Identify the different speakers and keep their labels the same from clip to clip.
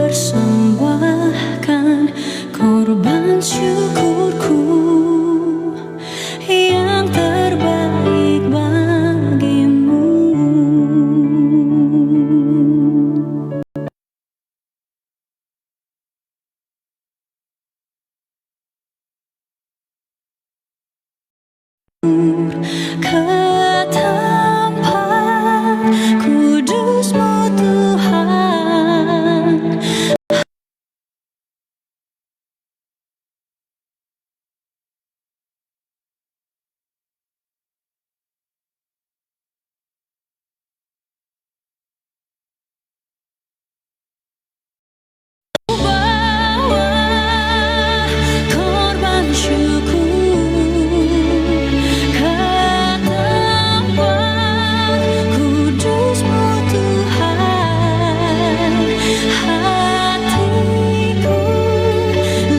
Speaker 1: persembahkan korban syukurku yang terbaik bagimu. Ke tempat kudus-Mu Tuhan, bawa korban syukur ke tempat kudus-Mu Tuhan. Hatiku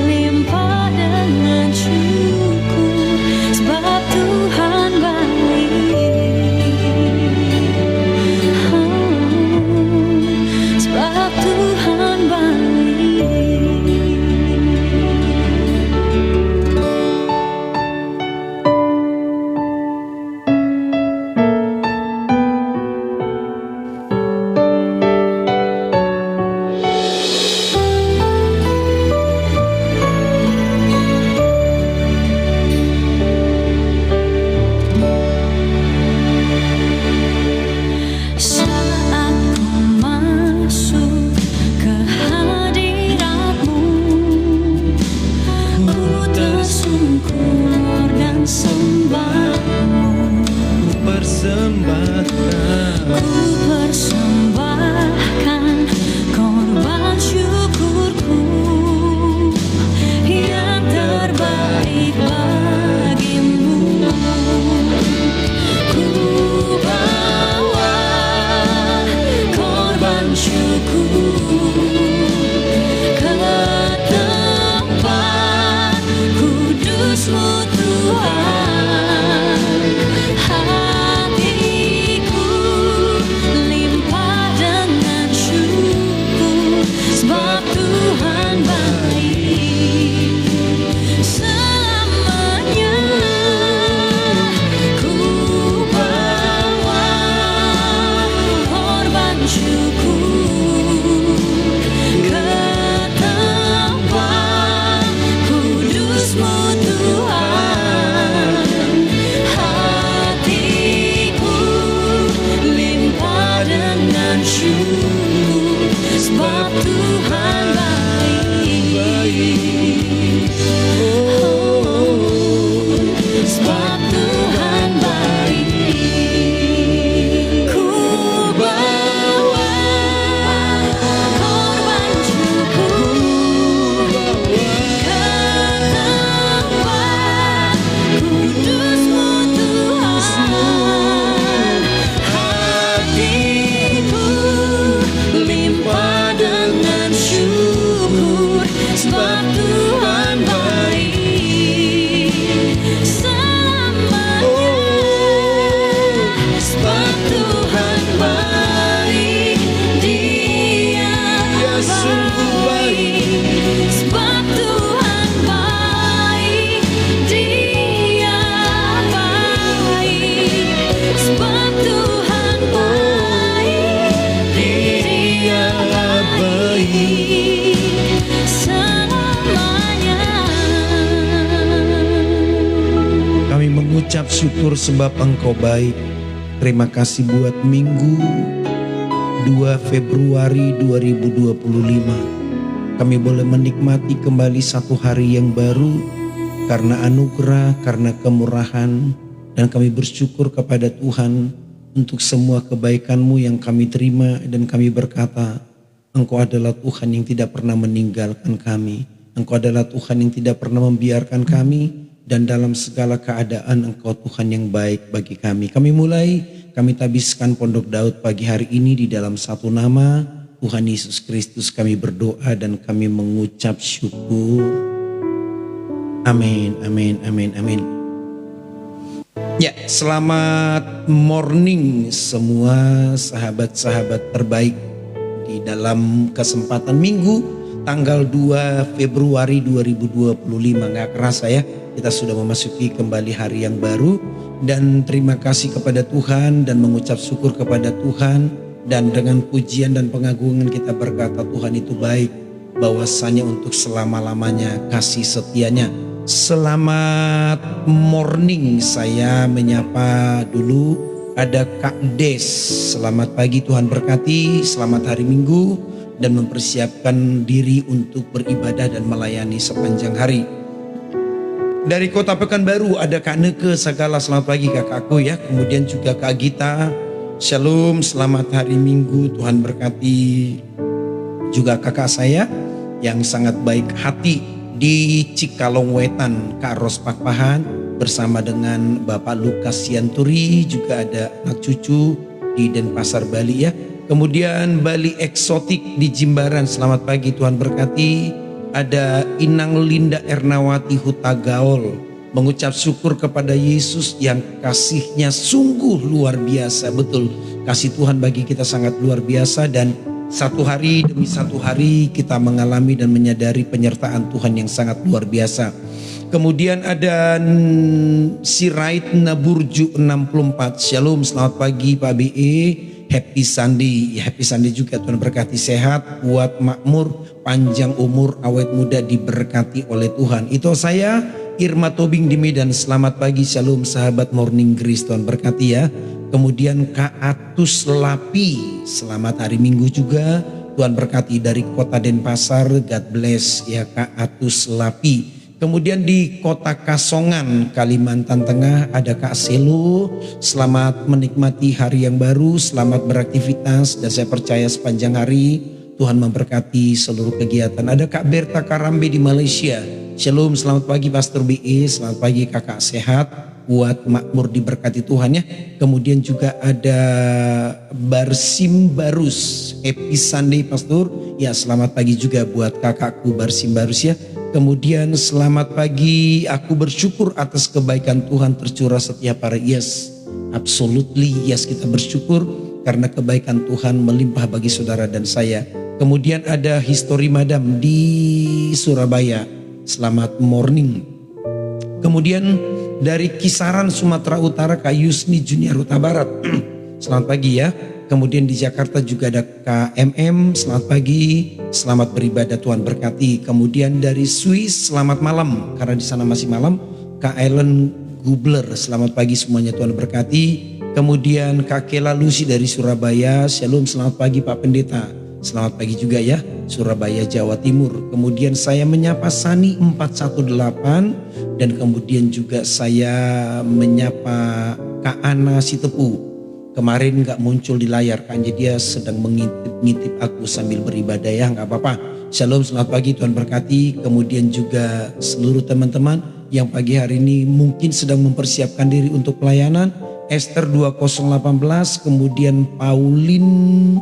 Speaker 1: limpah dengan syukur sebab Tuhan baik, sebab Tuhan baik. Saat ku masuk ke hadirat-Mu, ku tersungkur dan sembah-Mu. Ku persembahkan korban syukurku yang terbaik bagimu. Ku bawa korban syukur ke tempat kudus-Mu Tuhan. Hatiku limpah dengan syukur sebab Tuhan baik. Selamanya ku bawa korban syukur ke tempat kudus-Mu Tuhan. Hatiku limpah dengan syukur sebab Tuhan baik. Sebab Tuhan baik. Ku bawa korban syukur ke tempat kudus-Mu Tuhan. Hatiku limpah dengan syukur sebab Tuhan baik. Selamanya sebab Tuhan baik. Dia baik. Sebab Tuhan baik. Dia baik. Sebab Tuhan baik. Dia baik. Selamanya.
Speaker 2: Kami mengucap syukur sebab Engkau baik. Terima kasih buat Minggu 2 Februari 2025. Kami boleh menikmati kembali satu hari yang baru karena anugerah, karena kemurahan. Dan kami bersyukur kepada Tuhan untuk semua kebaikan-Mu yang kami terima. Dan kami berkata, Engkau adalah Tuhan yang tidak pernah meninggalkan kami. Engkau adalah Tuhan yang tidak pernah membiarkan kami. Dan dalam segala keadaan Engkau Tuhan yang baik bagi kami. Kami tabiskan Pondok Daud pagi hari ini di dalam satu nama Tuhan Yesus Kristus. Kami berdoa dan kami mengucap syukur. Amin, amin, amin, amin. Ya, selamat morning semua sahabat-sahabat terbaik di dalam kesempatan minggu tanggal 2 Februari 2025. Nggak kerasa ya, kita sudah memasuki kembali hari yang baru. Dan terima kasih kepada Tuhan dan mengucap syukur kepada Tuhan. Dan dengan pujian dan pengagungan kita berkata Tuhan itu baik, bahwasanya untuk selama-lamanya kasih setianya. Selamat morning, saya menyapa dulu. Ada Kak Des, selamat pagi, Tuhan berkati, selamat hari Minggu dan mempersiapkan diri untuk beribadah dan melayani sepanjang hari. Dari Kota Pekanbaru ada Kak Neke Sagala, selamat pagi kakakku ya. Kemudian juga Kak Gita, Shalom, selamat hari Minggu, Tuhan berkati. Juga kakak saya yang sangat baik hati di Cikalong Wetan, Kak Ros Pakpahan, bersama dengan Bapak Lukas Sianturi, juga ada anak cucu di Denpasar, Bali ya. Kemudian Bali Eksotik di Jimbaran, selamat pagi, Tuhan berkati. Ada Inang Linda Ernawati Huta Gaul, mengucap syukur kepada Yesus yang kasihnya sungguh luar biasa. Betul, kasih Tuhan bagi kita sangat luar biasa, dan satu hari demi satu hari kita mengalami dan menyadari penyertaan Tuhan yang sangat luar biasa. Kemudian ada Sirait Naburju 64, Shalom, selamat pagi Pak BE, Happy Sunday. Happy Sunday juga, Tuhan berkati, sehat, kuat, makmur, panjang umur, awet muda, diberkati oleh Tuhan. Itu saya Irma Tobing di Medan, selamat pagi, Shalom sahabat Morning Grace, Tuhan berkati ya. Kemudian Kak Atus Lapi, selamat hari Minggu juga, Tuhan berkati, dari Kota Denpasar, God bless ya Kak Atus Lapi. Kemudian di Kota Kasongan, Kalimantan Tengah ada Kak Selo, selamat menikmati hari yang baru, selamat beraktivitas, dan saya percaya sepanjang hari Tuhan memberkati seluruh kegiatan. Ada Kak Berta Karambe di Malaysia, Shalom, selamat pagi Pastor BE, selamat pagi kakak, sehat, kuat, makmur, diberkati Tuhan ya. Kemudian juga ada Barsim Barus, Happy Sunday Pastor, ya selamat pagi juga buat kakakku Barsim Barus ya. Kemudian selamat pagi, aku bersyukur atas kebaikan Tuhan tercurah setiap hari. Yes, absolutely yes, kita bersyukur karena kebaikan Tuhan melimpah bagi saudara dan saya. Kemudian ada History Madam di Surabaya, selamat morning. Kemudian dari Kisaran Sumatera Utara Kak Yusni Junior Huta Barat, selamat pagi ya. Kemudian di Jakarta juga ada KMM, selamat pagi, selamat beribadah, Tuhan berkati. Kemudian dari Swiss, selamat malam, karena di sana masih malam. Kak Ellen Gubler, selamat pagi semuanya, Tuhan berkati. Kemudian Kak Kela Lucy dari Surabaya, Shalom, selamat pagi Pak Pendeta. Selamat pagi juga ya, Surabaya, Jawa Timur. Kemudian saya menyapa Sani 418, dan kemudian juga saya menyapa Kak Ana Sitepu. Kemarin gak muncul di layar kan, jadi dia sedang mengintip aku sambil beribadah ya, gak apa-apa. Shalom, selamat pagi, Tuhan berkati. Kemudian juga seluruh teman-teman yang pagi hari ini mungkin sedang mempersiapkan diri untuk pelayanan. Esther 2018, kemudian Pauline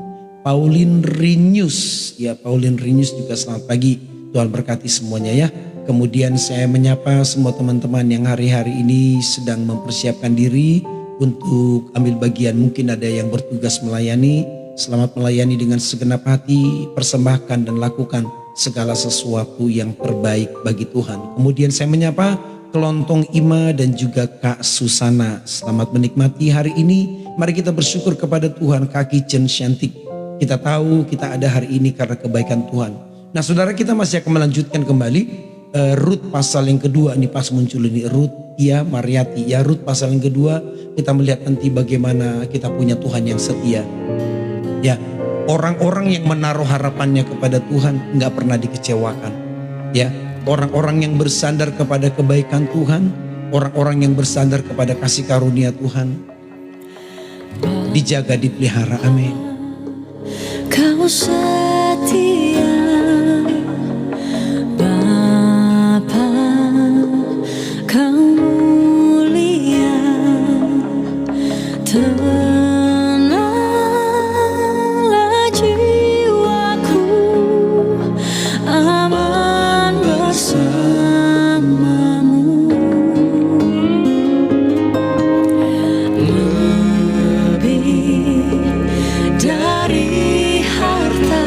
Speaker 2: Rinius, ya Pauline Rinius juga selamat pagi, Tuhan berkati semuanya ya. Kemudian saya menyapa semua teman-teman yang hari-hari ini sedang mempersiapkan diri untuk ambil bagian, mungkin ada yang bertugas melayani. Selamat melayani dengan segenap hati, persembahkan dan lakukan segala sesuatu yang terbaik bagi Tuhan. Kemudian saya menyapa Kelontong Ima dan juga Kak Susana, selamat menikmati hari ini. Mari kita bersyukur kepada Tuhan. Kak Kitchen Shantik, kita tahu kita ada hari ini karena kebaikan Tuhan. Nah saudara, kita masih akan melanjutkan kembali Rut pasal yang kedua. Ini pas muncul ini Rut ya Mariati ya, Rut pasal yang kedua. Kita melihat nanti bagaimana kita punya Tuhan yang setia. Ya, orang-orang yang menaruh harapannya kepada Tuhan nggak pernah dikecewakan. Ya, orang-orang yang bersandar kepada kebaikan Tuhan, orang-orang yang bersandar kepada kasih karunia Tuhan, dijaga, dipelihara. Amin.
Speaker 1: Kau setia Bapa, Kau mulia, tenanglah jiwaku, aman bersamamu. Lebih dari harta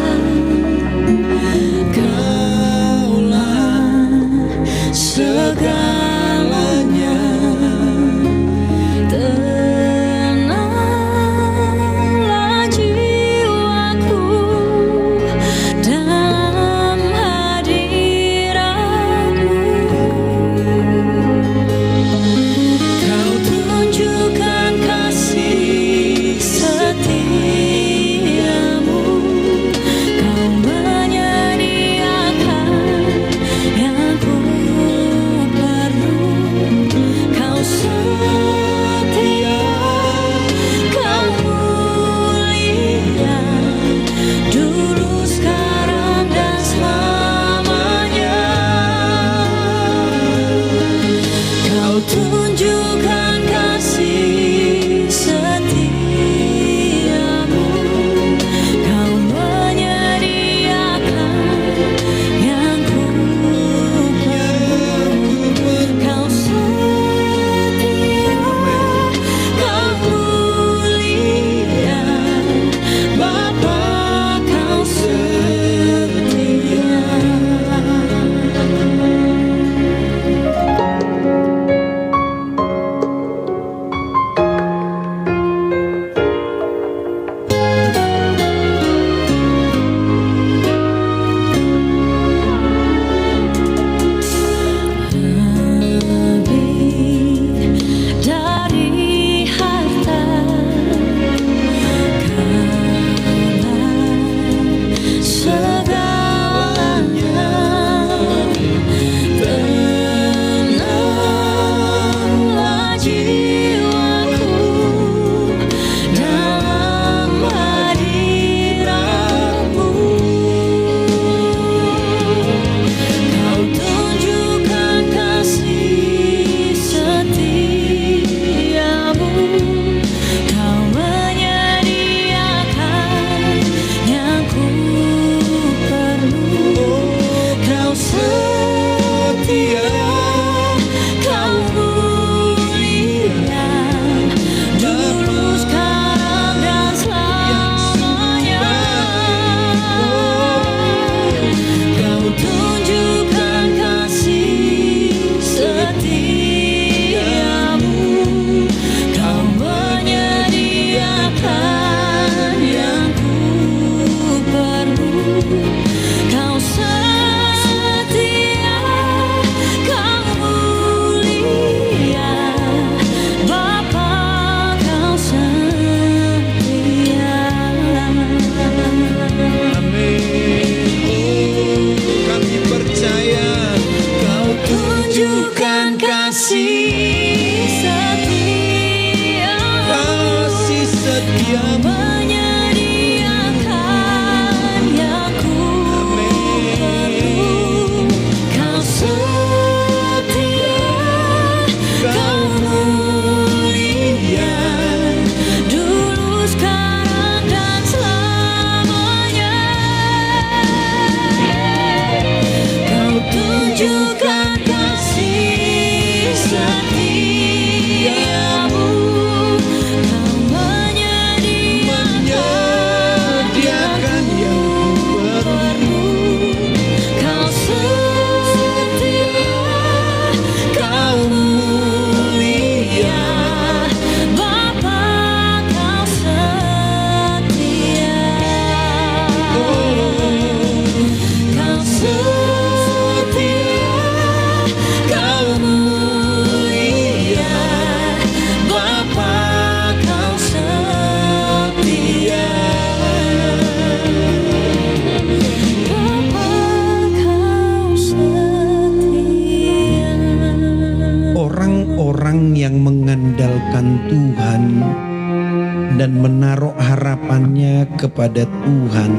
Speaker 2: dan menaruh harapannya kepada Tuhan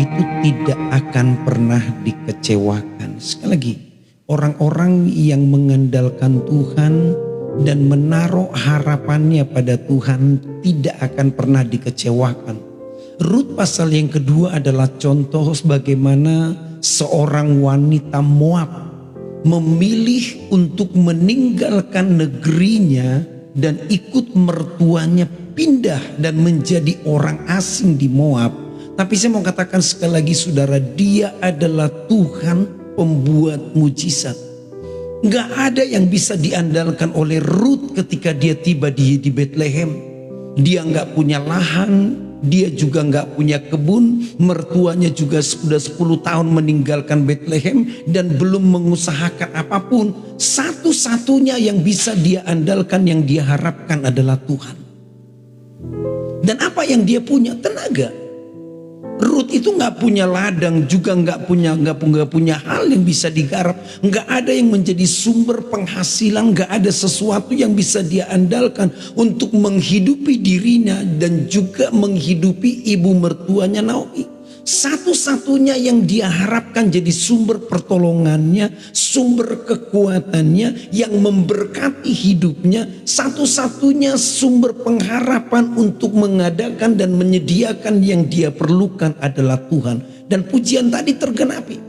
Speaker 2: itu tidak akan pernah dikecewakan. Sekali lagi, orang-orang yang mengandalkan Tuhan dan menaruh harapannya pada Tuhan tidak akan pernah dikecewakan. Rut pasal yang kedua adalah contoh bagaimana seorang wanita Moab memilih untuk meninggalkan negerinya dan ikut mertuanya pindah dan menjadi orang asing di Moab. Tapi saya mau katakan sekali lagi saudara, dia adalah Tuhan pembuat mujizat. Nggak ada yang bisa diandalkan oleh Rut ketika dia tiba di Bethlehem. Dia nggak punya lahan, dia juga nggak punya kebun, mertuanya juga sudah 10 tahun meninggalkan Bethlehem dan belum mengusahakan apapun. Satu-satunya yang bisa dia andalkan, yang dia harapkan adalah Tuhan. Dan apa yang dia punya? Tenaga. Rut itu nggak punya ladang, juga nggak punya hal yang bisa digarap, nggak ada yang menjadi sumber penghasilan, nggak ada sesuatu yang bisa dia andalkan untuk menghidupi dirinya dan juga menghidupi ibu mertuanya Naomi. Satu-satunya yang dia harapkan jadi sumber pertolongannya, sumber kekuatannya yang memberkati hidupnya, satu-satunya sumber pengharapan untuk mengadakan dan menyediakan yang dia perlukan adalah Tuhan. Dan pujian tadi tergenapi.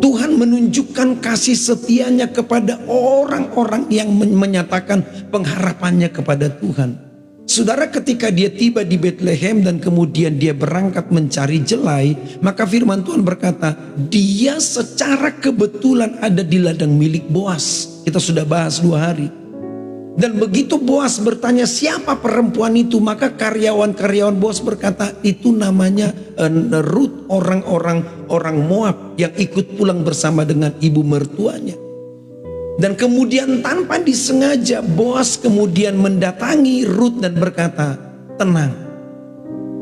Speaker 2: Tuhan menunjukkan kasih setianya kepada orang-orang yang menyatakan pengharapannya kepada Tuhan. Saudara, ketika dia tiba di Bethlehem dan kemudian dia berangkat mencari jelai, maka firman Tuhan berkata, dia secara kebetulan ada di ladang milik Boas. Kita sudah bahas 2 hari. Dan begitu Boas bertanya siapa perempuan itu, maka karyawan-karyawan Boas berkata, itu namanya Rut, orang Moab yang ikut pulang bersama dengan ibu mertuanya. Dan kemudian tanpa disengaja Boas kemudian mendatangi Rut dan berkata, tenang,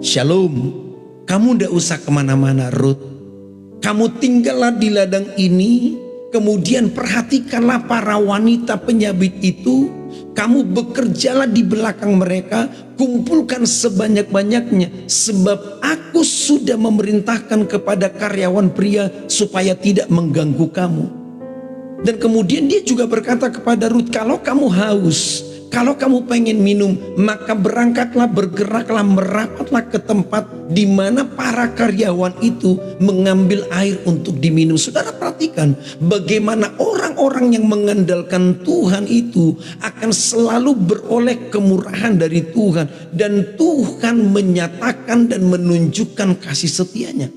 Speaker 2: shalom, kamu tidak usah kemana-mana Rut. Kamu tinggallah di ladang ini, kemudian perhatikanlah para wanita penyabit itu. Kamu bekerjalah di belakang mereka, kumpulkan sebanyak-banyaknya. Sebab aku sudah memerintahkan kepada karyawan pria supaya tidak mengganggu kamu. Dan kemudian dia juga berkata kepada Rut, kalau kamu haus, kalau kamu pengen minum, maka berangkatlah, bergeraklah, merapatlah ke tempat di mana para karyawan itu mengambil air untuk diminum. Saudara perhatikan bagaimana orang-orang yang mengandalkan Tuhan itu akan selalu beroleh kemurahan dari Tuhan. Dan Tuhan menyatakan dan menunjukkan kasih setianya.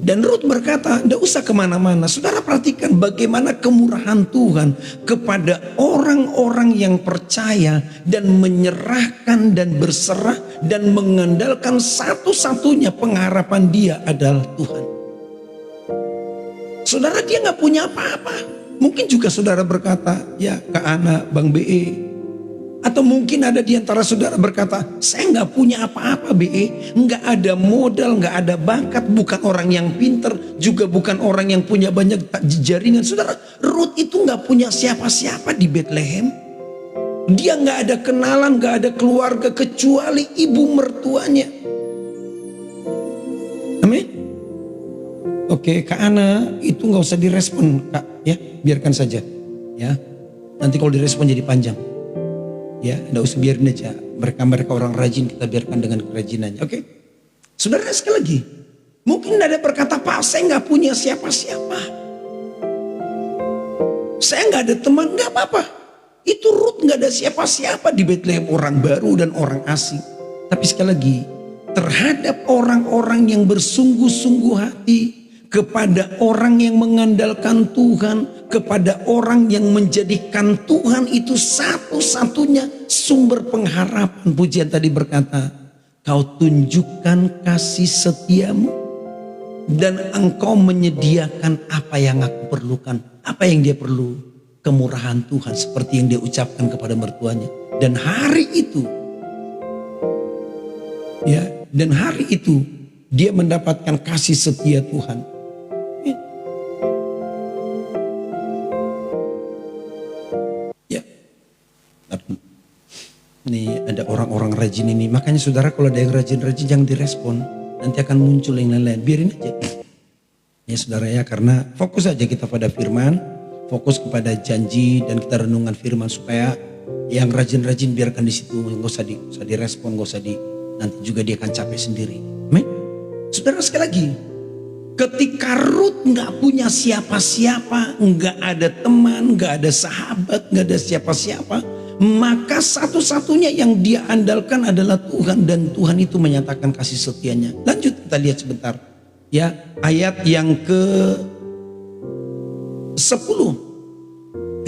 Speaker 2: Dan Rut berkata, tidak usah kemana-mana. Saudara perhatikan bagaimana kemurahan Tuhan kepada orang-orang yang percaya dan menyerahkan dan berserah dan mengandalkan satu-satunya pengharapan dia adalah Tuhan. Saudara, dia nggak punya apa-apa. Mungkin juga saudara berkata, ya Kak Ana, Bang BE. Atau mungkin ada di antara saudara berkata, saya nggak punya apa-apa BE, nggak ada modal, nggak ada bakat, bukan orang yang pinter, juga bukan orang yang punya banyak jaringan. Saudara, Rut itu nggak punya siapa-siapa di Bethlehem. Dia nggak ada kenalan, nggak ada keluarga kecuali ibu mertuanya. Amin. Oke, Kak Ana, itu nggak usah direspon, Kak, ya, biarkan saja, ya. Nanti kalau direspon jadi panjang. Ya, enggak usah, biarin aja. Mereka orang rajin, kita biarkan dengan kerajinannya. Oke? Saudara, sekali lagi. Mungkin ada berkata, Pak, saya nggak punya siapa-siapa. Saya nggak ada teman, nggak apa-apa. Itu Rut nggak ada siapa-siapa di Bethlehem, orang baru dan orang asing. Tapi sekali lagi, terhadap orang-orang yang bersungguh-sungguh hati, kepada orang yang mengandalkan Tuhan, kepada orang yang menjadikan Tuhan itu satu-satunya sumber pengharapan. Pujian tadi berkata, kau tunjukkan kasih setiamu dan engkau menyediakan apa yang aku perlukan. Apa yang dia perlu? Kemurahan Tuhan, seperti yang dia ucapkan kepada mertuanya. Dan hari itu, ya, dan hari itu dia mendapatkan kasih setia Tuhan. nih ada orang-orang rajin ini. Makanya saudara kalau ada yang rajin-rajin jangan direspon. Nanti akan muncul yang lain-lain. Biarin aja. Ya saudara ya, karena fokus aja kita pada firman. Fokus kepada janji dan kita renungan firman. Supaya yang rajin-rajin biarkan di situ. Gak usah direspon, gak usah nanti juga dia akan capek sendiri. Amin. Saudara sekali lagi. Ketika Ruth gak punya siapa-siapa, gak ada teman, gak ada sahabat, gak ada siapa-siapa, maka satu-satunya yang dia andalkan adalah Tuhan, dan Tuhan itu menyatakan kasih setianya. Lanjut kita lihat sebentar. Ya, ayat yang ke-10.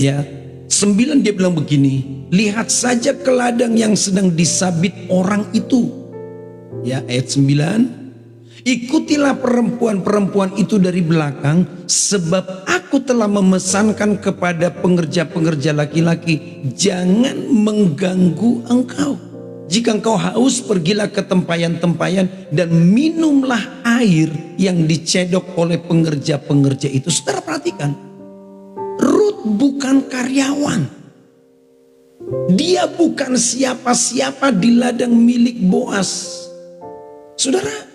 Speaker 2: Ya, 9 dia bilang begini, lihat saja ke ladang yang sedang disabit orang itu. Ya, ayat 9. Ikutilah perempuan-perempuan itu dari belakang, sebab aku telah memesankan kepada pengerja-pengerja laki-laki, jangan mengganggu engkau. Jika engkau haus, pergilah ke tempayan-tempayan dan minumlah air yang dicedok oleh pengerja-pengerja itu. Saudara perhatikan, Ruth bukan karyawan. Dia bukan siapa-siapa di ladang milik Boas. Saudara,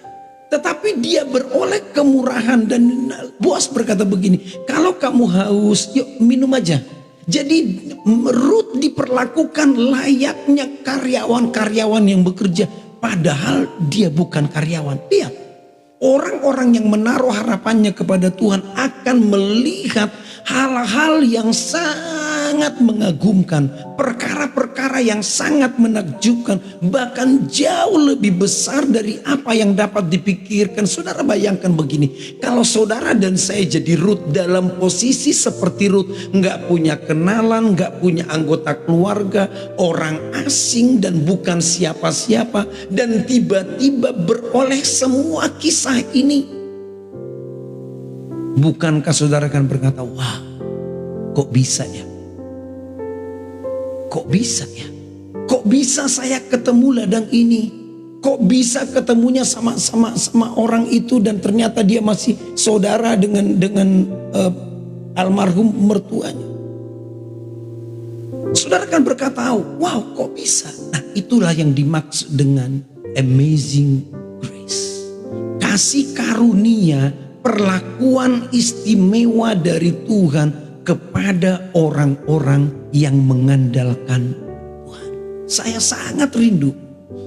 Speaker 2: tetapi dia beroleh kemurahan, dan Boas berkata begini, kalau kamu haus, yuk minum aja. Jadi Ruth diperlakukan layaknya karyawan-karyawan yang bekerja, padahal dia bukan karyawan. Lihat, orang-orang yang menaruh harapannya kepada Tuhan akan melihat hal-hal yang sangat mengagumkan, perkara-perkara yang sangat menakjubkan, bahkan jauh lebih besar dari apa yang dapat dipikirkan. Saudara bayangkan begini, kalau saudara dan saya jadi Ruth, dalam posisi seperti Ruth, nggak punya kenalan, nggak punya anggota keluarga, orang asing dan bukan siapa-siapa, dan tiba-tiba beroleh semua kisah ini. Bukankah saudara akan berkata, wah, kok bisa ya? Kok bisa ya? Kok bisa saya ketemu ladang ini? Kok bisa ketemunya sama orang itu, dan ternyata dia masih saudara dengan almarhum mertuanya? Saudara akan berkata, wow, kok bisa? Nah, itulah yang dimaksud dengan amazing grace. Kasih karunia, perlakuan istimewa dari Tuhan kepada orang-orang yang mengandalkan Tuhan. Saya sangat rindu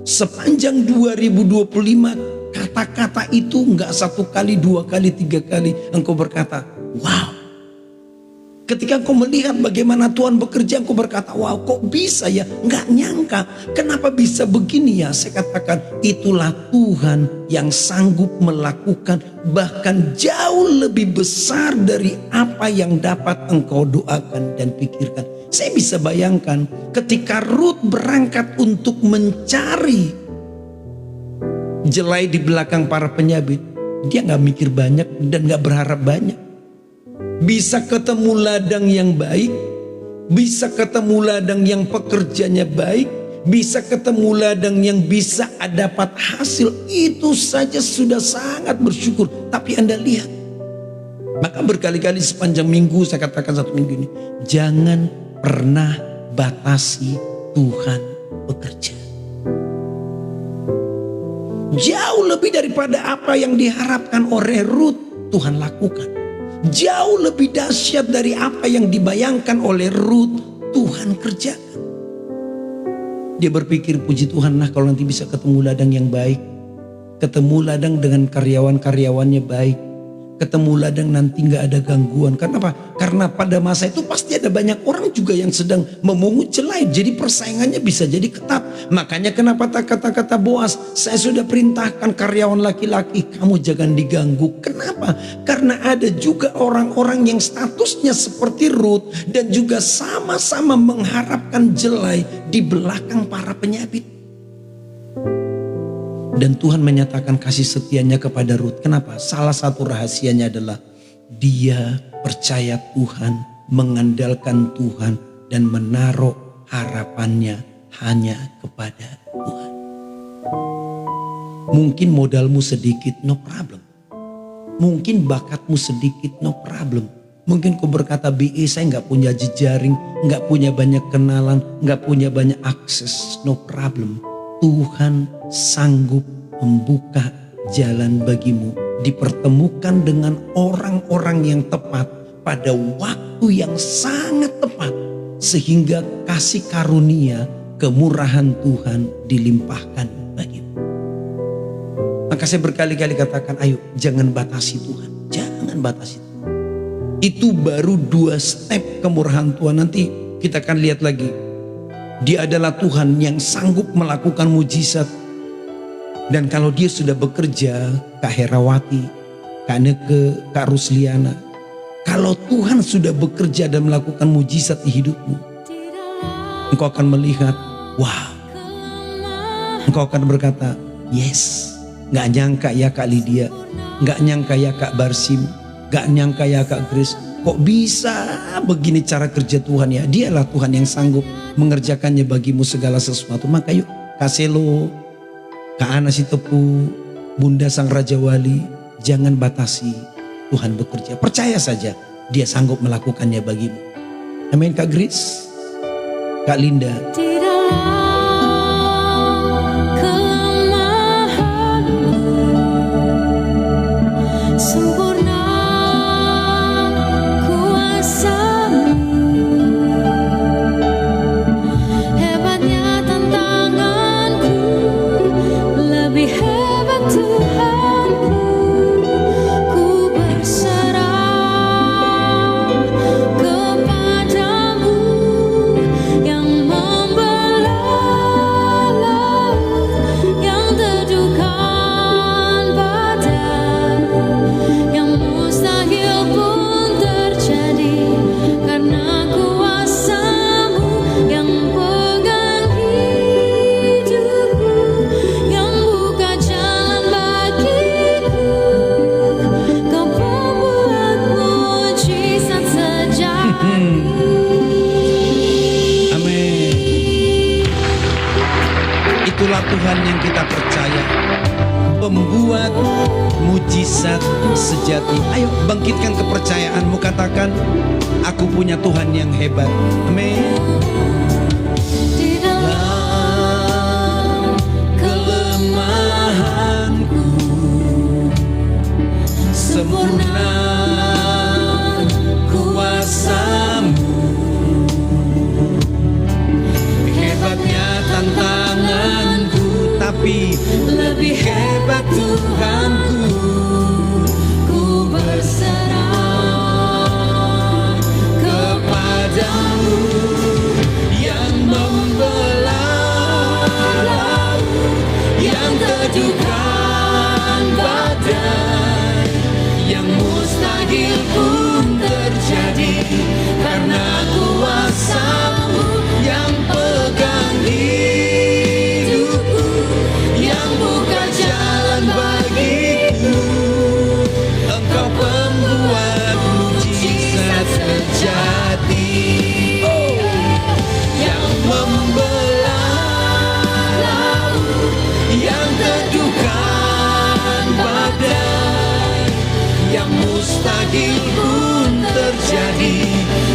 Speaker 2: sepanjang 2025 kata-kata itu enggak 1 kali, 2 kali, 3 kali engkau berkata, wow. Ketika engkau melihat bagaimana Tuhan bekerja, engkau berkata, wow, kok bisa ya? Enggak nyangka. Kenapa bisa begini ya? Saya katakan, itulah Tuhan yang sanggup melakukan bahkan jauh lebih besar dari apa yang dapat engkau doakan dan pikirkan. Saya bisa bayangkan ketika Ruth berangkat untuk mencari jelai di belakang para penyabit, dia gak mikir banyak dan gak berharap banyak. Bisa ketemu ladang yang baik, bisa ketemu ladang yang pekerjanya baik, bisa ketemu ladang yang bisa dapat hasil, itu saja sudah sangat bersyukur. Tapi Anda lihat, maka berkali-kali sepanjang minggu saya katakan 1 minggu ini, jangan pernah batasi Tuhan bekerja. Jauh lebih daripada apa yang diharapkan oleh Ruth, Tuhan lakukan. Jauh lebih dahsyat dari apa yang dibayangkan oleh Ruth, Tuhan kerjakan. Dia berpikir, puji Tuhan, nah kalau nanti bisa ketemu ladang yang baik, ketemu ladang dengan karyawan-karyawannya baik, ketemu ladang nanti gak ada gangguan. Karena apa? Karena pada masa itu pasti ada banyak orang juga yang sedang memungut jelai, jadi persaingannya bisa jadi ketat. Makanya kenapa kata-kata Boas, saya sudah perintahkan karyawan laki-laki, kamu jangan diganggu. Kenapa? Karena ada juga orang-orang yang statusnya seperti Ruth dan juga sama-sama mengharapkan jelai di belakang para penyabit. Dan Tuhan menyatakan kasih setianya kepada Ruth. Kenapa? Salah satu rahasianya adalah dia percaya Tuhan, mengandalkan Tuhan, dan menaruh harapannya hanya kepada Tuhan. Mungkin modalmu sedikit, no problem. Mungkin bakatmu sedikit, no problem. Mungkin kau berkata, BE saya nggak punya jejaring, nggak punya banyak kenalan, nggak punya banyak akses. No problem. Tuhan sanggup membuka jalan bagimu. Dipertemukan dengan orang-orang yang tepat pada waktu yang sangat tepat. Sehingga kasih karunia, kemurahan Tuhan dilimpahkan bagimu. Maka saya berkali-kali katakan, ayo jangan batasi Tuhan. Jangan batasi Tuhan. Itu baru 2 step kemurahan Tuhan. Nanti kita akan lihat lagi. Dia adalah Tuhan yang sanggup melakukan mujizat. Dan kalau dia sudah bekerja, Kak Herawati, Kak Neke, Kak Rusliana. Kalau Tuhan sudah bekerja dan melakukan mujizat di hidupmu, engkau akan melihat, wow. Engkau akan berkata, yes. Gak nyangka ya Kak Lydia, gak nyangka ya Kak Barsim, gak nyangka ya Kak Grace. Kok bisa begini cara kerja Tuhan ya? Dialah Tuhan yang sanggup mengerjakannya bagimu segala sesuatu. Maka yuk Kak Selo, Kak Ana Sitepu, Bunda Sang Raja Wali, jangan batasi Tuhan bekerja. Percaya saja dia sanggup melakukannya bagimu. Amin Kak Grace, Kak Linda. Itulah Tuhan yang kita percaya, pembuat mujizat sejati. Ayo bangkitkan kepercayaanmu, katakan, aku punya Tuhan yang hebat. Amin. Dalam kelemahanku sempurna kuasa-Mu. Hebatnya tantanganku, tapi lebih hebat Tuhanku. Ku berserah kepadamu yang membelah laut, yang teduhkan badai, yang mustahil pun terjadi karena kuasa-Mu yang pegang hidupku, yang buka jalan bagiku. Engkau pembuat mujizat sejati, yang membelah laut, yang teduhkan badai, yang mustahil pun terjadi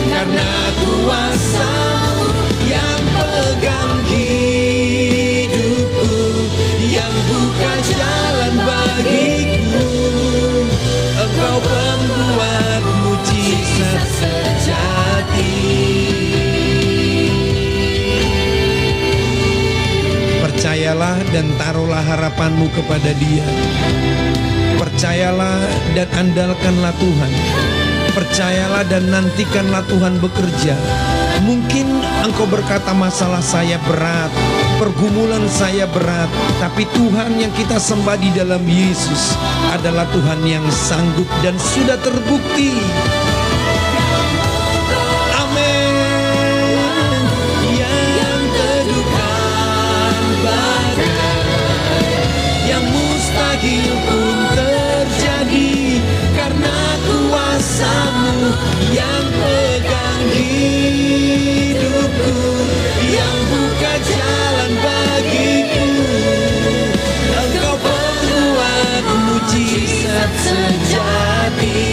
Speaker 2: karena kuasa-Mu yang pegang hidupku, yang buka jalan bagiku. Engkau pembuat mujizat sejati. Percayalah dan taruhlah harapanmu kepada Dia. Percayalah dan andalkanlah Tuhan. Percayalah dan nantikanlah Tuhan bekerja. Mungkin engkau berkata, masalah saya berat, pergumulan saya berat, tapi Tuhan yang kita sembah di dalam Yesus adalah Tuhan yang sanggup dan sudah terbukti. Amin. Yang teduhkan badai, yang mustahil pun terjadi karena kuasa-Mu yang pegang hidupku, yang buka jalan bagiku. Engkau pembuat mujizat sejati.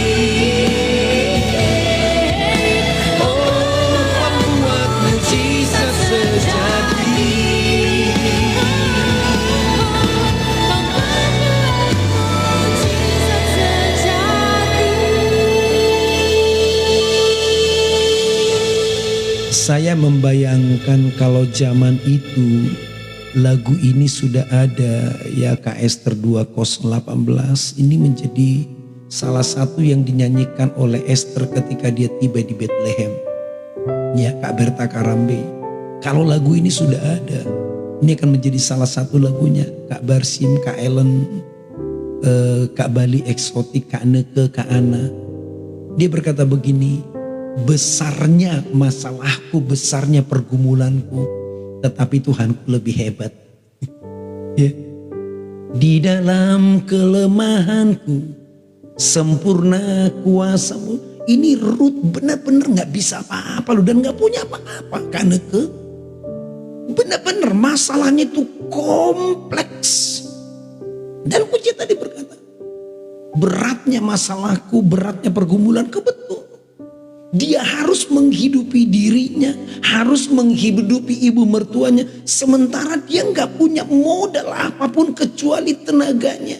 Speaker 2: Saya membayangkan kalau zaman itu lagu ini sudah ada ya, Kak Esther 2018 ini menjadi salah satu yang dinyanyikan oleh Esther ketika dia tiba di Bethlehem. Ya, Kak Berta Karambe. Kalau lagu ini sudah ada, ini akan menjadi salah satu lagunya. Kak Barsim, Kak Ellen, Kak Bali Eksotik, Kak Neke, Kak Ana. Dia berkata begini, besarnya masalahku, besarnya pergumulanku, tetapi Tuhanku lebih hebat. Ya. Di dalam kelemahanku, sempurna kuasamu. Ini Ruth benar-benar gak bisa apa-apa loh, dan gak punya apa-apa. Kak Neke, benar-benar masalahnya itu kompleks. Dan Puji tadi berkata, beratnya masalahku, beratnya pergumulanku, betul. Dia harus menghidupi dirinya, harus menghidupi ibu mertuanya, sementara dia nggak punya modal apapun kecuali tenaganya.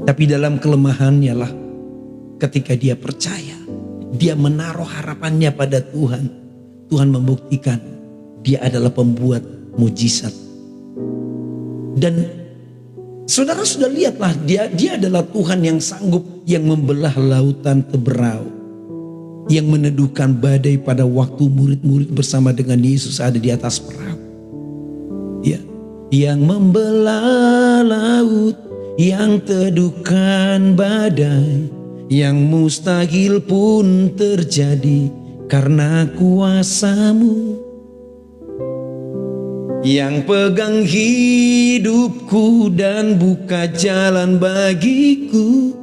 Speaker 2: Tapi dalam kelemahannya lah, ketika dia percaya, dia menaruh harapannya pada Tuhan, Tuhan membuktikan dia adalah pembuat mujizat. Dan saudara sudah lihatlah, dia adalah Tuhan yang sanggup, yang membelah lautan teberau, yang meneduhkan badai pada waktu murid-murid bersama dengan Yesus ada di atas perahu. Ya, yang membelah laut, yang teduhkan badai, yang mustahil pun terjadi karena kuasa-Mu. Yang pegang hidupku dan buka jalan bagiku,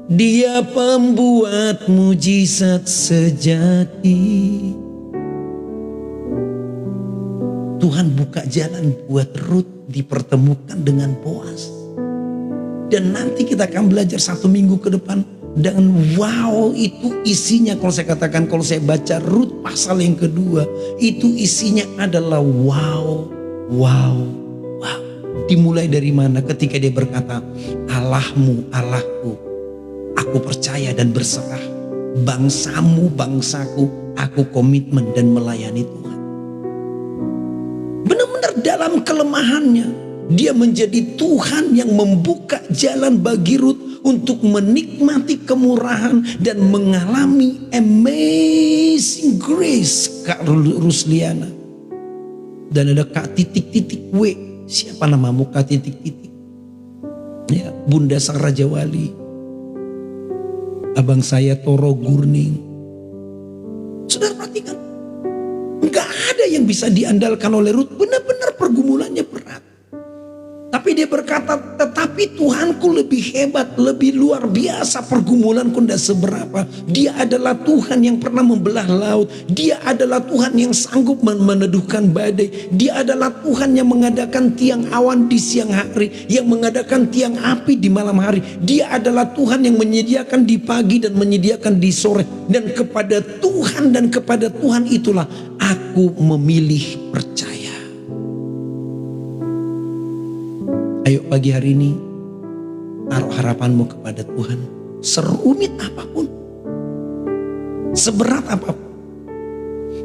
Speaker 2: Dia pembuat mujizat sejati. Tuhan buka jalan buat Ruth dipertemukan dengan Boaz. Dan nanti kita akan belajar 1 minggu ke depan. Dan wow, itu isinya, kalau saya katakan, kalau saya baca Ruth pasal yang kedua, itu isinya adalah wow. Dimulai dari mana? Ketika dia berkata, Allahmu, Allahku, aku percaya dan berserah. Bangsamu, bangsaku, aku komitmen dan melayani Tuhan. Benar-benar dalam kelemahannya, dia menjadi Tuhan yang membuka jalan bagi Ruth untuk menikmati kemurahan dan mengalami amazing grace. Kak Rusliana. Dan ada Kak titik-titik W. Siapa namamu Kak titik-titik? Ya, Bunda Sang Raja Wali. Abang saya Toro Gurning. Saudara perhatikan. Enggak ada yang bisa diandalkan oleh Ruth. Benar-benar pergumulannya berat. Tapi dia berkata, tetapi Tuhanku lebih hebat, lebih luar biasa, pergumulanku tidak seberapa. Dia adalah Tuhan yang pernah membelah laut. Dia adalah Tuhan yang sanggup meneduhkan badai. Dia adalah Tuhan yang mengadakan tiang awan di siang hari, yang mengadakan tiang api di malam hari. Dia adalah Tuhan yang menyediakan di pagi dan menyediakan di sore. Dan kepada Tuhan dan kepada Tuhan itulah aku memilih percaya. Ayo pagi hari ini, taruh harapanmu kepada Tuhan. Serumit apapun, seberat apapun.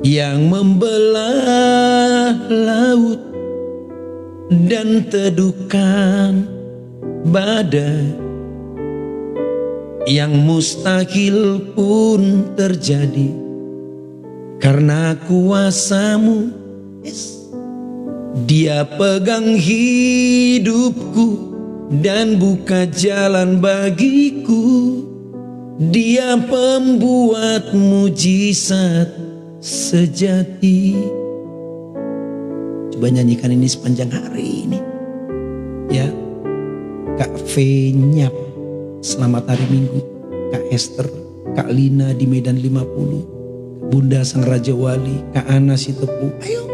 Speaker 2: Yang membelah laut dan teduhkan badai, yang mustahil pun terjadi karena kuasa-Mu. Yes. Dia pegang hidupku dan buka jalan bagiku. Dia pembuat mujizat sejati. Coba nyanyikan ini sepanjang hari ini. Ya, Kak V Nyap, selamat hari Minggu. Kak Esther, Kak Lina di Medan 50, Bunda Sang Raja Wali, Kak Ana Sitepu. Ayo.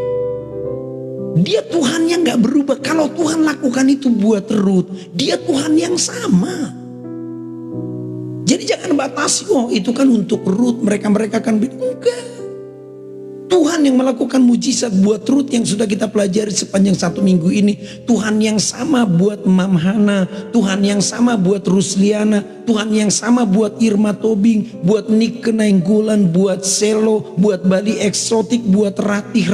Speaker 2: Dia Tuhan yang gak berubah. Kalau Tuhan lakukan itu buat Ruth, Dia Tuhan yang sama. Jadi jangan batasi, oh itu kan untuk Ruth, mereka kan bilang, enggak. Tuhan yang melakukan mujizat buat Ruth yang sudah kita pelajari sepanjang 1 minggu ini. Tuhan yang sama buat Mam Hana, Tuhan yang sama buat Rusliana, Tuhan yang sama buat Irma Tobing, buat Nike Nainggolan, buat Selo, buat Bali Eksotik, buat Rati,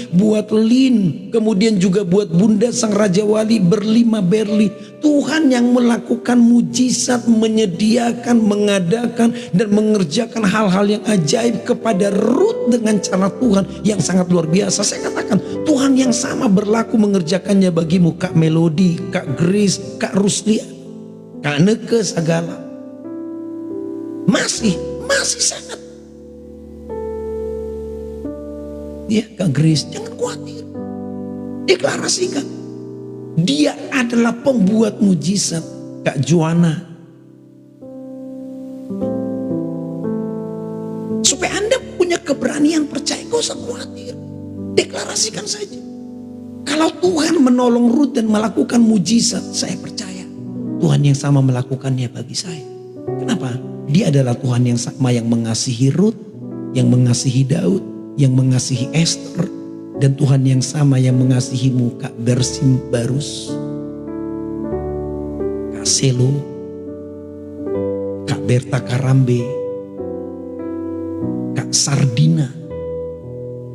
Speaker 2: buat Lin, kemudian juga buat Bunda Sang Raja Wali, Berlima Berli. Tuhan yang melakukan mujizat, menyediakan, mengadakan, dan mengerjakan hal-hal yang ajaib kepada Ruth dengan cara Tuhan yang sangat luar biasa. Saya katakan Tuhan yang sama berlaku mengerjakannya bagimu, Kak Melody, Kak Grace, Kak Ruslia, Kak Neke Sagala. Masih sangat. Ya Kak Grace, jangan khawatir. Deklarasikan. Dia adalah pembuat mujizat. Kak Joanna. Supaya Anda punya keberanian percaya, gak usah khawatir. Deklarasikan saja. Kalau Tuhan menolong Ruth dan melakukan mujizat, saya percaya Tuhan yang sama melakukannya bagi saya. Kenapa? Dia adalah Tuhan yang sama yang mengasihi Ruth, yang mengasihi Daud, yang mengasihi Esther, dan Tuhan yang sama yang mengasihimu, Kak Bersim Barus, Kak Selo, Kak Berta Karambe, Kak Sardina.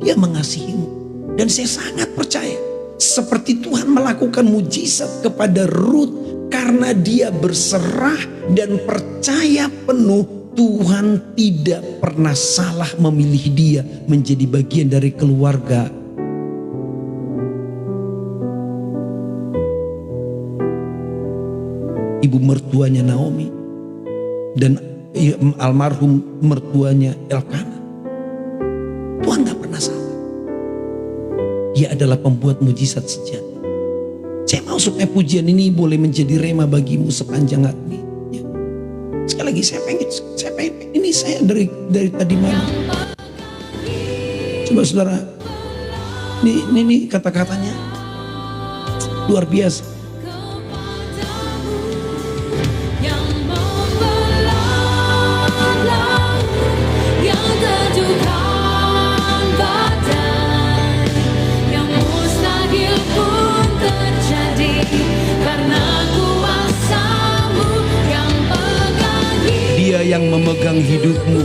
Speaker 2: Dia mengasihimu. Dan saya sangat percaya seperti Tuhan melakukan mujizat kepada Ruth karena dia berserah dan percaya penuh. Tuhan tidak pernah salah memilih dia menjadi bagian dari keluarga ibu mertuanya Naomi dan almarhum mertuanya Elkana. Tuhan gak pernah salah. Dia adalah pembuat mujizat sejati. Saya mau supaya pujian ini boleh menjadi rema bagimu sepanjang hari. Ya. Sekali lagi saya pengen ini saya dari tadi malam. Coba saudara, ini kata-katanya luar biasa. Dia yang memegang hidupmu.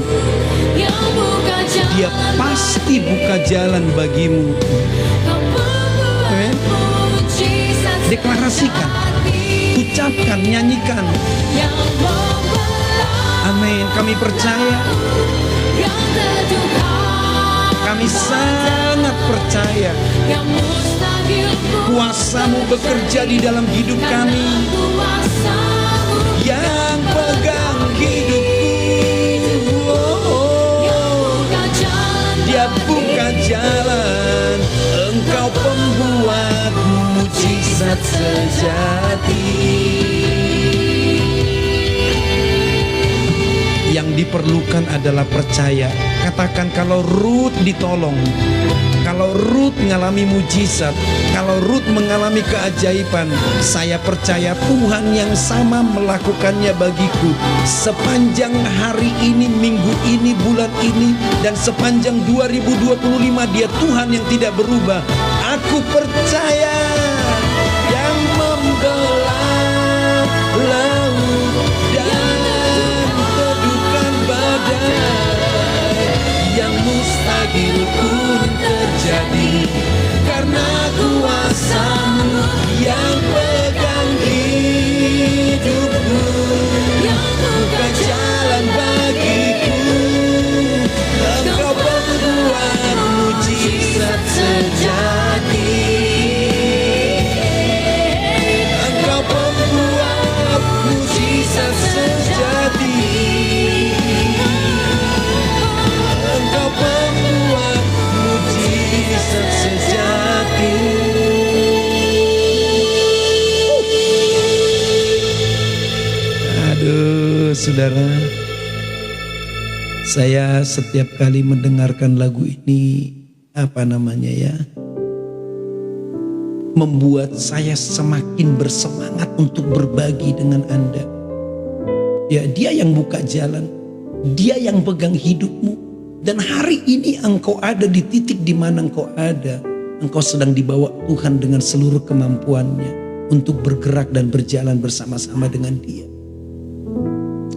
Speaker 2: Dia pasti buka jalan bagimu. Amen. Deklarasikan, ucapkan, nyanyikan. Amin. Kami percaya. Kami sangat percaya kuasa-Mu bekerja di dalam hidup kami. Yang pegang hidupku, Dia buka jalan. Engkau pembuat mujizat sejati. Yang diperlukan adalah percaya. Katakan kalau Ruth ditolong, kalau Ruth mengalami mujizat, kalau Ruth mengalami keajaiban, saya percaya Tuhan yang sama melakukannya bagiku. Sepanjang hari ini, minggu ini, bulan ini, dan sepanjang 2025 Dia Tuhan yang tidak berubah. Aku percaya yang membelah laut dan teduhkan badai, yang mustahil pun terjadi karena kuasa-Mu yang pegang hidupku. Buka jalan bagiku. Engkau pembuat mujizat sejati. Engkau pembuat mujizat sejati. Engkau pembuat mujizat sejati. Aduh, saudara, saya setiap kali mendengarkan lagu ini, membuat saya semakin bersemangat untuk berbagi dengan Anda. Ya, Dia yang buka jalan, Dia yang pegang hidupmu, Dan hari ini engkau ada di titik di mana engkau ada. Engkau sedang dibawa Tuhan dengan seluruh kemampuannya untuk bergerak dan berjalan bersama-sama dengan Dia.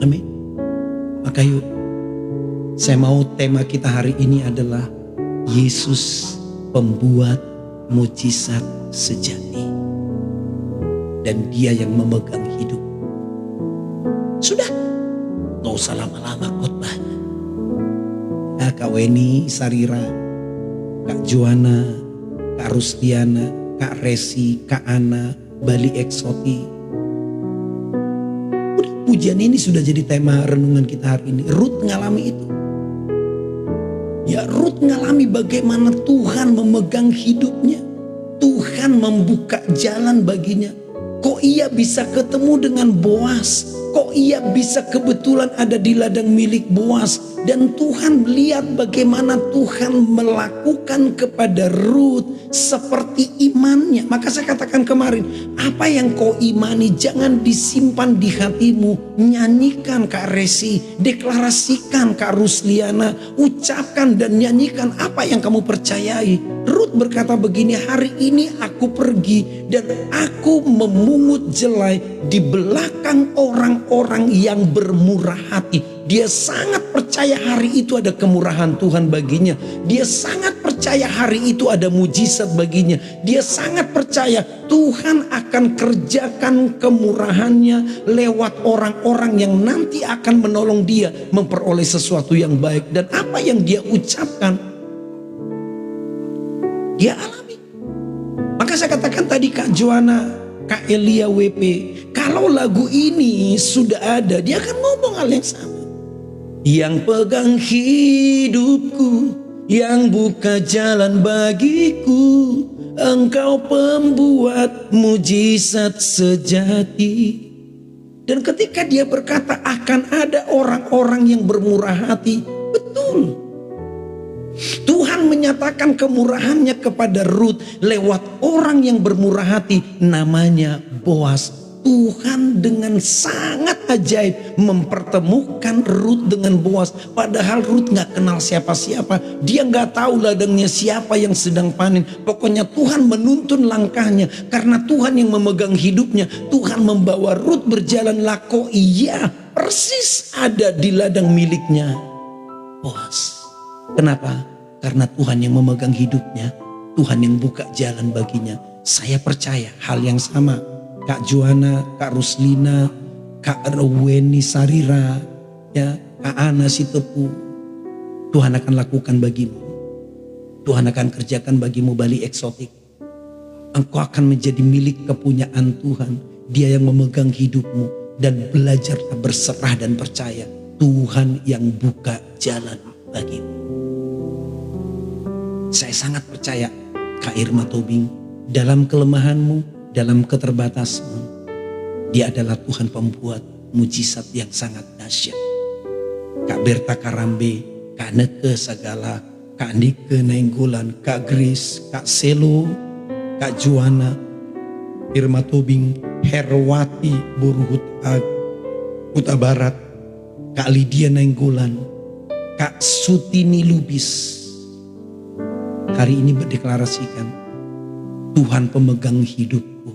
Speaker 2: Amin. Maka yuk, saya mau tema kita hari ini adalah Yesus pembuat mujizat sejati. Dan Dia yang memegang hidup. Sudah, gak usah lama-lama khotbahnya. Kak Weni, Sarira, Kak Joana, Kak Rusdiana, Kak Resi, Kak Ana, Bali Eksoti. Udah, pujian ini sudah jadi tema renungan kita hari ini. Ruth ngalami itu. Ya, Ruth ngalami bagaimana Tuhan memegang hidupnya. Tuhan membuka jalan baginya. Kok ia bisa ketemu dengan Boas? Kok ia bisa kebetulan ada di ladang milik Boas? Dan Tuhan melihat bagaimana Tuhan melakukan kepada Ruth seperti imannya. Maka saya katakan kemarin, apa yang kau imani jangan disimpan di hatimu. Nyanyikan Kak Resi, deklarasikan Kak Rusliana, ucapkan dan nyanyikan apa yang kamu percayai. Ruth berkata begini, hari ini aku pergi dan aku memungut jelai di belakang orang-orang yang bermurah hati. Dia sangat percaya hari itu ada kemurahan Tuhan baginya. Dia sangat percaya hari itu ada mujizat baginya. Dia sangat percaya Tuhan akan kerjakan kemurahannya lewat orang-orang yang nanti akan menolong dia memperoleh sesuatu yang baik. Dan apa yang dia ucapkan, dia alami. Maka saya katakan tadi Kak Joana, Kak Elia WP, kalau lagu ini sudah ada, dia akan ngomong hal yang sama. Yang pegang hidupku, yang buka jalan bagiku, Engkau pembuat mujizat sejati. Dan ketika dia berkata akan ada orang-orang yang bermurah hati, betul. Tuhan menyatakan kemurahannya kepada Ruth lewat orang yang bermurah hati, namanya Boas. Tuhan dengan sangat ajaib mempertemukan Ruth dengan Boas. Padahal Ruth gak kenal siapa-siapa. Dia gak tahu ladangnya siapa yang sedang panen. Pokoknya Tuhan menuntun langkahnya. Karena Tuhan yang memegang hidupnya. Tuhan membawa Ruth berjalan lako. Iya, persis ada di ladang miliknya Boas. Kenapa? Karena Tuhan yang memegang hidupnya. Tuhan yang buka jalan baginya. Saya percaya hal yang sama. Kak Joana, Kak Ruslina, Kak Weni Sarira, ya, Kak Ana Sitepu. Tuhan akan lakukan bagimu. Tuhan akan kerjakan bagimu Bali Eksotik. Engkau akan menjadi milik kepunyaan Tuhan. Dia yang memegang hidupmu. Dan belajarlah berserah dan percaya. Tuhan yang buka jalan bagimu. Saya sangat percaya Kak Irma Tobing, dalam kelemahanmu, dalam keterbatasanmu, Dia adalah Tuhan pembuat mujizat yang sangat dahsyat. Kak Berta Karambe, Kak Neke Sagala, Kak Nike Nainggolan, Kak Grace, Kak Selo, Kak Joana, Irma Tobing, Herwati Buruhut Huta Barat, Kak Lydia Nainggolan, Kak Sutini Lubis. Hari ini berdeklarasikan, Tuhan pemegang hidupku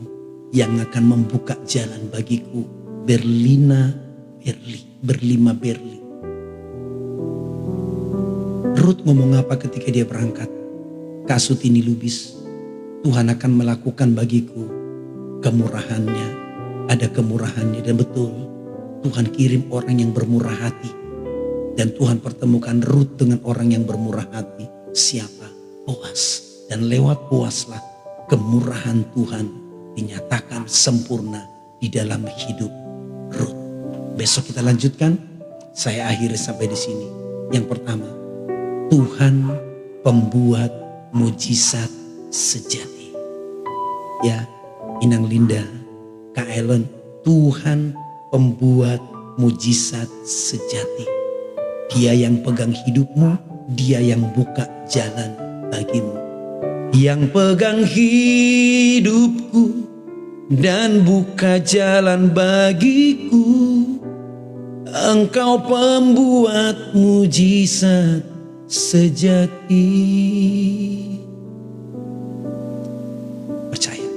Speaker 2: yang akan membuka jalan bagiku. Berlima Berli. Ruth ngomong apa ketika dia berangkat? Kak Sutini Lubis, Tuhan akan melakukan bagiku kemurahannya. Ada kemurahannya dan betul. Tuhan kirim orang yang bermurah hati. Dan Tuhan pertemukan Ruth dengan orang yang bermurah hati. Siapa? Boas. Dan lewat Boaslah kemurahan Tuhan dinyatakan sempurna di dalam hidup Ruth. Besok kita lanjutkan. Saya akhiri sampai di sini. Yang pertama, Tuhan pembuat mujizat sejati. Ya, Inang Linda, Kak Ellen, Tuhan pembuat mujizat sejati. Dia yang pegang hidupmu, Dia yang buka jalan bagimu. Yang pegang hidupku dan buka jalan bagiku, Engkau pembuat mujizat sejati. Percaya,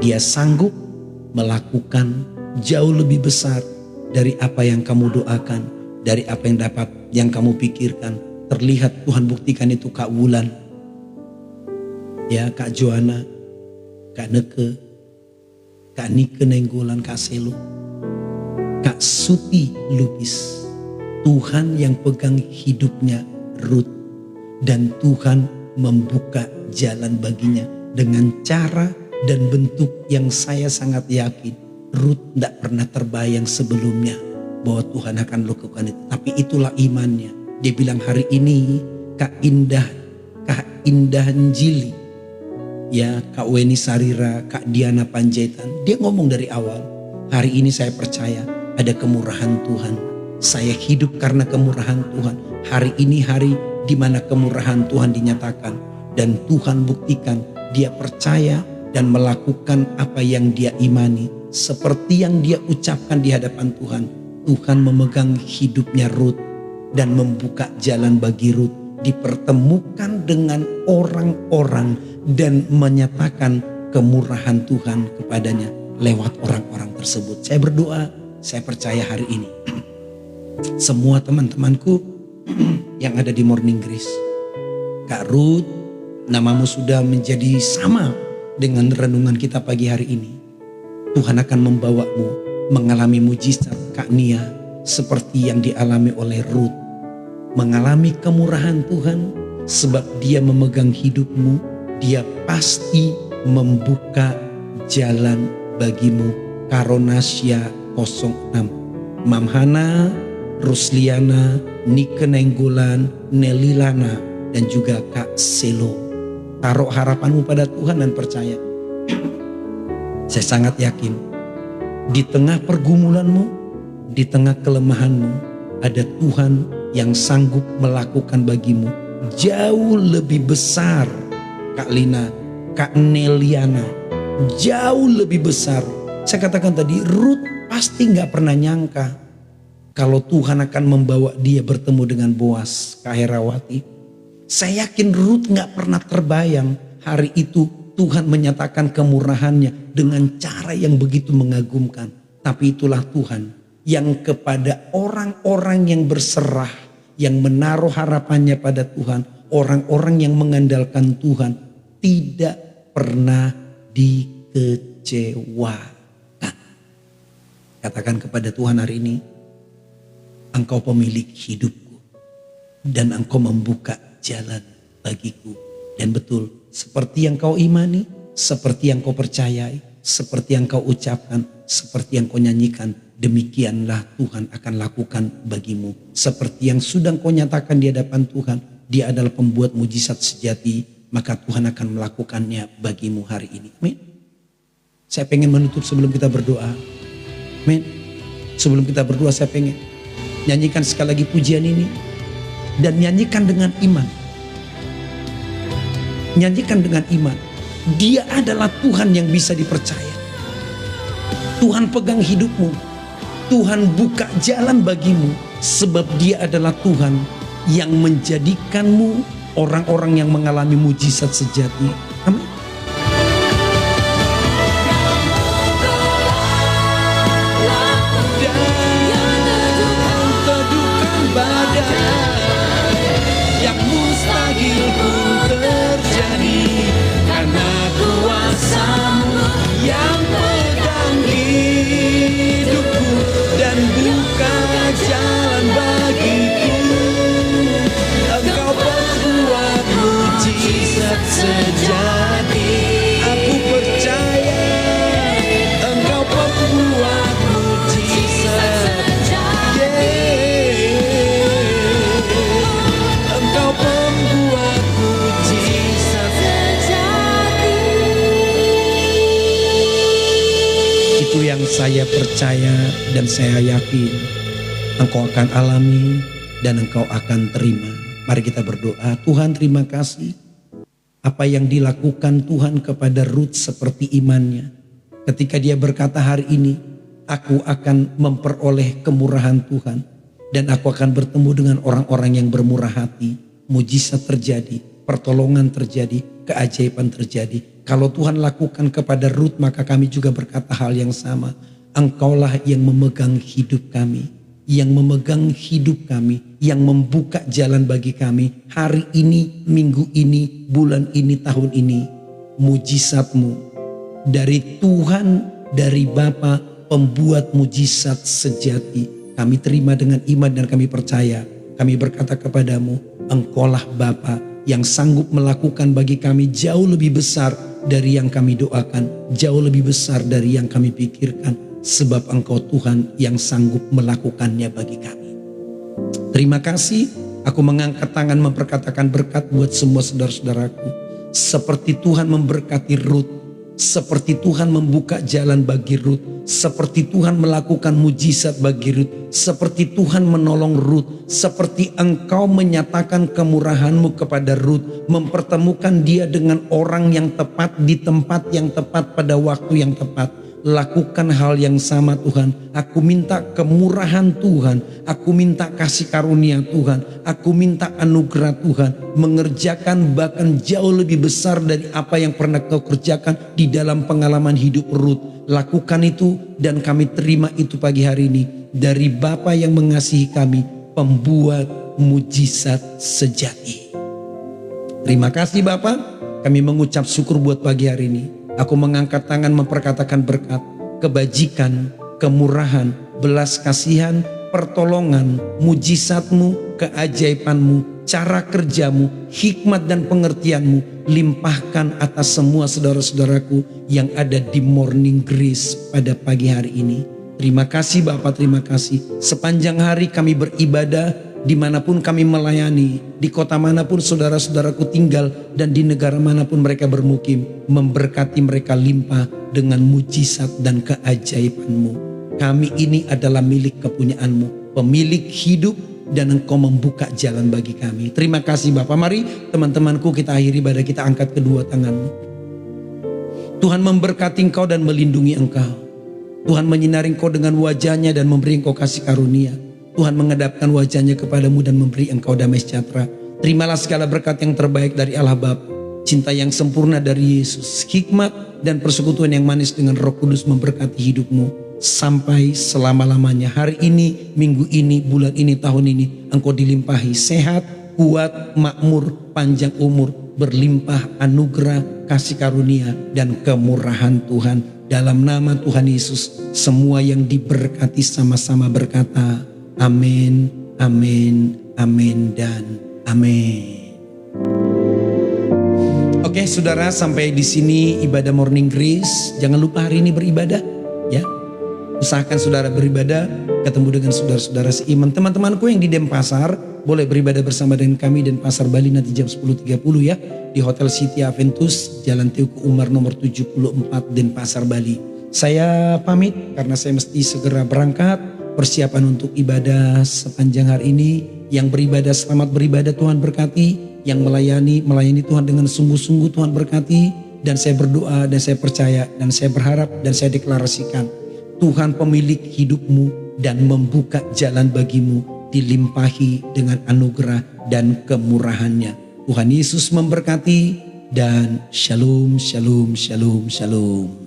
Speaker 2: Dia sanggup melakukan jauh lebih besar dari apa yang kamu doakan, dari apa yang kamu pikirkan. Terlihat Tuhan buktikan itu Kak Wulan, ya, Kak Joana, Kak Neke, Kak Nike Nenggolan, Kak Selo, Kak Suti Lubis. Tuhan yang pegang hidupnya Ruth, dan Tuhan membuka jalan baginya dengan cara dan bentuk yang saya sangat yakin Ruth tidak pernah terbayang sebelumnya bahwa Tuhan akan lakukan itu. Tapi itulah imannya. Dia bilang, hari ini Kak Indah Njili, ya, Kak Weni Sarira, Kak Diana Panjaitan, dia ngomong dari awal, hari ini saya percaya ada kemurahan Tuhan. Saya hidup karena kemurahan Tuhan. Hari ini hari di mana kemurahan Tuhan dinyatakan, dan Tuhan buktikan dia percaya dan melakukan apa yang dia imani. Seperti yang dia ucapkan di hadapan Tuhan. Tuhan memegang hidupnya Ruth dan membuka jalan bagi Ruth. Dipertemukan dengan orang-orang dan menyatakan kemurahan Tuhan kepadanya lewat orang-orang tersebut. Saya berdoa, saya percaya hari ini semua teman-temanku yang ada di Morning Grace, Kak Ruth, namamu sudah menjadi sama dengan renungan kita pagi hari ini. Tuhan akan membawamu mengalami mujizat, Kak Nia, seperti yang dialami oleh Ruth. Mengalami kemurahan Tuhan sebab Dia memegang hidupmu. Dia pasti membuka jalan bagimu. Karonasya 06, Mam Hana, Rusliana, Nike Nenggolan, Nelilana, dan juga Kak Selo. Taruh harapanmu pada Tuhan dan percaya. Saya sangat yakin di tengah pergumulanmu, di tengah kelemahanmu, ada Tuhan yang sanggup melakukan bagimu jauh lebih besar. Kak Lina, Kak Neliana, jauh lebih besar. Saya katakan tadi, Ruth pasti gak pernah nyangka kalau Tuhan akan membawa dia bertemu dengan Boas, Kak Herawati. Saya yakin Ruth gak pernah terbayang hari itu Tuhan menyatakan kemurahannya dengan cara yang begitu mengagumkan. Tapi itulah Tuhan yang kepada orang-orang yang berserah, yang menaruh harapannya pada Tuhan, orang-orang yang mengandalkan Tuhan, tidak pernah dikecewakan. Katakan kepada Tuhan hari ini, Engkau pemilik hidupku dan Engkau membuka jalan bagiku. Dan betul, seperti yang kau imani, seperti yang kau percayai, seperti yang kau ucapkan, seperti yang kau nyanyikan, demikianlah Tuhan akan lakukan bagimu. Seperti yang sudah kau nyatakan di hadapan Tuhan, Dia adalah pembuat mujizat sejati, maka Tuhan akan melakukannya bagimu hari ini. Amin. Saya pengen menutup sebelum kita berdoa. Amin. Sebelum kita berdoa, saya pengen nyanyikan sekali lagi pujian ini. Dan nyanyikan dengan iman. Nyanyikan dengan iman. Dia adalah Tuhan yang bisa dipercaya. Tuhan pegang hidupmu. Tuhan buka jalan bagimu. Sebab Dia adalah Tuhan yang menjadikanmu orang-orang yang mengalami mujizat sejati. Amin. Yang mustahil pun terjadi karena kuasa-Mu yang pegang hidupku dan buka jalan bagiku. Engkau pembuat mujizat sejati. Aku percaya Engkau pembuat mujizat. Itu yang saya percaya dan saya yakin Engkau akan alami dan Engkau akan terima. Mari kita berdoa. Tuhan, terima kasih apa yang dilakukan Tuhan kepada Ruth seperti imannya. Ketika dia berkata hari ini, aku akan memperoleh kemurahan Tuhan dan aku akan bertemu dengan orang-orang yang bermurah hati. mujizat terjadi, pertolongan terjadi, keajaiban terjadi. Kalau Tuhan lakukan kepada Ruth, maka kami juga berkata hal yang sama. Engkaulah yang memegang hidup kami, yang memegang hidup kami, yang membuka jalan bagi kami hari ini, minggu ini, bulan ini, tahun ini. Mujizat-Mu dari Tuhan, dari Bapa, pembuat mujizat sejati. Kami terima dengan iman dan kami percaya. Kami berkata kepadamu, Engkaulah Bapa yang sanggup melakukan bagi kami jauh lebih besar dari yang kami doakan, jauh lebih besar dari yang kami pikirkan, sebab Engkau Tuhan yang sanggup melakukannya bagi kami. Terima kasih. Aku mengangkat tangan memperkatakan berkat buat semua saudara-saudaraku. Seperti Tuhan memberkati Ruth, seperti Tuhan membuka jalan bagi Ruth, seperti Tuhan melakukan mujizat bagi Ruth, seperti Tuhan menolong Ruth, seperti Engkau menyatakan kemurahan-Mu kepada Ruth, mempertemukan dia dengan orang yang tepat di tempat yang tepat pada waktu yang tepat. Lakukan hal yang sama Tuhan. Aku minta kemurahan Tuhan, aku minta kasih karunia Tuhan, aku minta anugerah Tuhan, mengerjakan bahkan jauh lebih besar dari apa yang pernah Kau kerjakan di dalam pengalaman hidup Ruth. Lakukan itu dan kami terima itu pagi hari ini dari Bapa yang mengasihi kami, pembuat mujizat sejati. Terima kasih Bapa, kami mengucap syukur buat pagi hari ini. Aku mengangkat tangan memperkatakan berkat, kebajikan, kemurahan, belas kasihan, pertolongan, mujizat-Mu, keajaiban-Mu, cara kerja-Mu, hikmat dan pengertian-Mu, limpahkan atas semua saudara-saudaraku yang ada di Morning Grace pada pagi hari ini. Terima kasih Bapak, terima kasih. Sepanjang hari kami beribadah, dimanapun kami melayani, di kota manapun saudara-saudaraku tinggal, dan di negara manapun mereka bermukim, memberkati mereka limpah dengan mujizat dan keajaiban-Mu. Kami ini adalah milik kepunyaan-Mu, pemilik hidup, dan Engkau membuka jalan bagi kami. Terima kasih Bapak. Mari teman-temanku kita akhiri ibadah kita, angkat kedua tanganmu. Tuhan memberkati engkau dan melindungi engkau. Tuhan menyinari engkau dengan wajahnya dan memberi engkau kasih karunia. Tuhan menghadapkan wajahnya kepadamu dan memberi engkau damai sejahtera. Terimalah segala berkat yang terbaik dari Allah Bapa, cinta yang sempurna dari Yesus, hikmat dan persekutuan yang manis dengan Roh Kudus memberkati hidupmu sampai selama-lamanya. Hari ini, minggu ini, bulan ini, tahun ini, engkau dilimpahi sehat, kuat, makmur, panjang umur, berlimpah anugerah, kasih karunia, dan kemurahan Tuhan. Dalam nama Tuhan Yesus, semua yang diberkati sama-sama berkata, amin, amin, amin, dan amin. Oke saudara, sampai di sini ibadah Morning Grace. Jangan lupa hari ini beribadah ya. Usahakan saudara beribadah, ketemu dengan saudara-saudara seiman. Teman-temanku yang di Denpasar boleh beribadah bersama dengan kami di Denpasar Bali nanti jam 10.30 ya. Di Hotel City Aventus, Jalan Teuku Umar nomor 74 Denpasar Bali. Saya pamit karena saya mesti segera berangkat. Persiapan untuk ibadah sepanjang hari ini. Yang beribadah selamat beribadah, Tuhan berkati. Yang melayani Tuhan dengan sungguh-sungguh, Tuhan berkati. Dan saya berdoa dan saya percaya dan saya berharap dan saya deklarasikan, Tuhan pemilik hidupmu dan membuka jalan bagimu, dilimpahi dengan anugerah dan kemurahannya. Tuhan Yesus memberkati dan shalom, shalom, shalom, shalom.